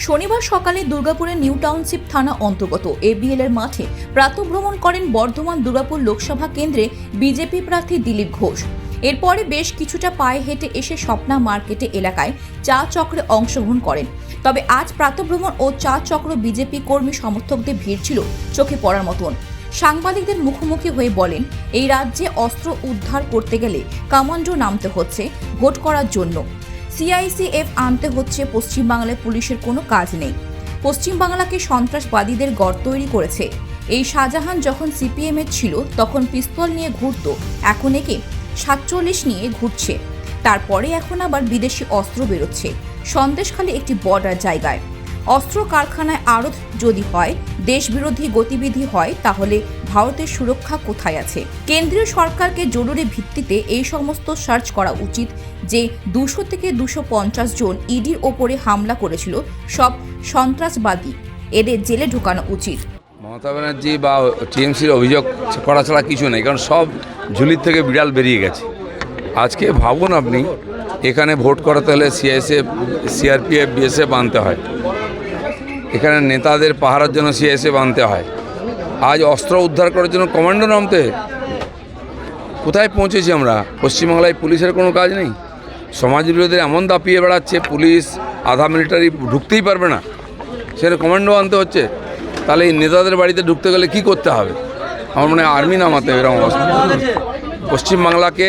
শনিবার সকালে দুর্গাপুরের নিউ টাউনশিপ থানা অন্তর্গত এবিএল এর মাঠে প্রাতঃভ্রমণ করেন বর্ধমান দুর্গাপুর লোকসভা কেন্দ্রে বিজেপি প্রার্থী দিলীপ ঘোষ। এরপরে বেশ কিছুটা পায়ে হেঁটে এসে স্বপ্না মার্কেটে এলাকায় চা চক্রে অংশগ্রহণ করেন। তবে আজ প্রাতঃভ্রমণ ও চা চক্র বিজেপি কর্মী সমর্থকদের ভিড় ছিল চোখে পড়ার মতন। সাংবাদিকদের মুখোমুখি হয়ে বলেন, এই রাজ্যে অস্ত্র উদ্ধার করতে গেলে কমান্ডো নামতে হচ্ছে ভোট করার জন্য। সিআইসিএফ আনতে হচ্ছে। পশ্চিমবাংলায় পুলিশের কোনো কাজ নেই। পশ্চিমবাংলাকে সন্ত্রাসবাদীদের গড় তৈরি করেছে। এই শাহজাহান যখন সিপিএম এর ছিল তখন পিস্তল নিয়ে ঘুরতো, এখন একে 47 নিয়ে ঘুরছে। তারপরে এখন আবার বিদেশি অস্ত্র বেরোচ্ছে। সন্দেশখালী একটি বর্ডার জায়গায় অস্ত্র কারখানায় আড়ত যদি হয়, দেশবিরোধী গতিবিধি হয়, তাহলে ভারতের সুরক্ষা কোথায় আছে? কেন্দ্রীয় সরকারকে জরুরি ভিত্তিতে এই সমস্ত সার্চ করা উচিত। যে 200 থেকে 250 জন ইডির ওপরে হামলা করেছিল সব সন্ত্রাসবাদী, এদের জেলে ঢোকানো উচিত। মমতা ব্যানার্জি বা টিএমসির অভিযোগ করা ছাড়া কিছু নেই, কারণ সব ঝুলির থেকে বিড়াল বেরিয়ে গেছে। আজকে ভাবুন, আপনি এখানে ভোট করাতে হলে সিআইএসএফ, সিআরপিএফ, বিএসএফ আনতে হয়। এখানে নেতাদের পাহারার জন্য সিআইএসএফ আনতে হয়। আজ অস্ত্র উদ্ধার করার জন্য কমান্ডো নামতে। কোথায় পৌঁছেছি আমরা? পশ্চিমবাংলায় পুলিশের কোনো কাজ নেই। সমাজ বিরোধীদের এমন দাপিয়ে বেড়াচ্ছে, পুলিশ আধা মিলিটারি ঢুকতেই পারবে না, সেটা কমান্ডো আনতে হচ্ছে। তাহলে এই নেতাদের বাড়িতে ঢুকতে গেলে কি করতে হবে? আমার মনে হয় আর্মি নামাতে হবে এরকম অবস্থা। পশ্চিমবাংলাকে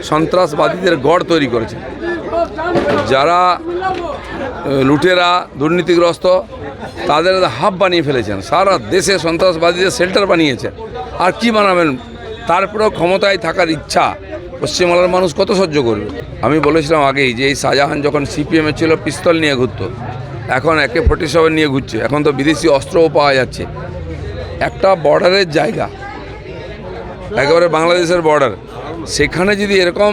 সন্ত্রাসবাদীদের গড় তৈরি করেছে। যারা লুটেরা, দুর্নীতিগ্রস্ত, তাদের হাব বানিয়ে ফেলেছেন। সারা দেশে সন্ত্রাসবাদীদের শেল্টার বানিয়েছেন। আর কি বানাবেন? তারপরেও ক্ষমতায় থাকার ইচ্ছা পশ্চিমবাংলার মানুষ কত সহ্য করবে? আমি বলেছিলাম আগেই যে এই শাহজাহান যখন সিপিএমে ছিল পিস্তল নিয়ে ঘুরতো, এখন AK-47 নিয়ে ঘুরছে। এখন তো বিদেশি অস্ত্রও পাওয়া যাচ্ছে। একটা বর্ডারের জায়গা, একেবারে বাংলাদেশের বর্ডার, সেখানে যদি এরকম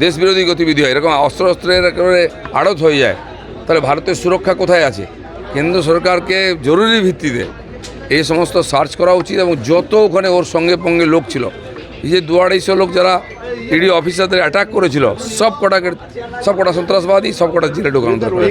দেশবিরোধী গতিবিধি হয়, এরকম অস্ত্রের একেবারে আড়ত হয়ে যায়, তাহলে ভারতের সুরক্ষা কোথায় আছে? কেন্দ্র সরকারকে জরুরি ভিত্তিতে এই সমস্ত সার্চ করা উচিত। এবং যত ওখানে ওর সঙ্গে পঙ্গে লোক ছিল, এই যে 200-250 লোক যারা ইডি অফিসারদের অ্যাটাক করেছিল, সব কটা সন্ত্রাসবাদী, সব কটা জেলে ঢোকানো দরকার।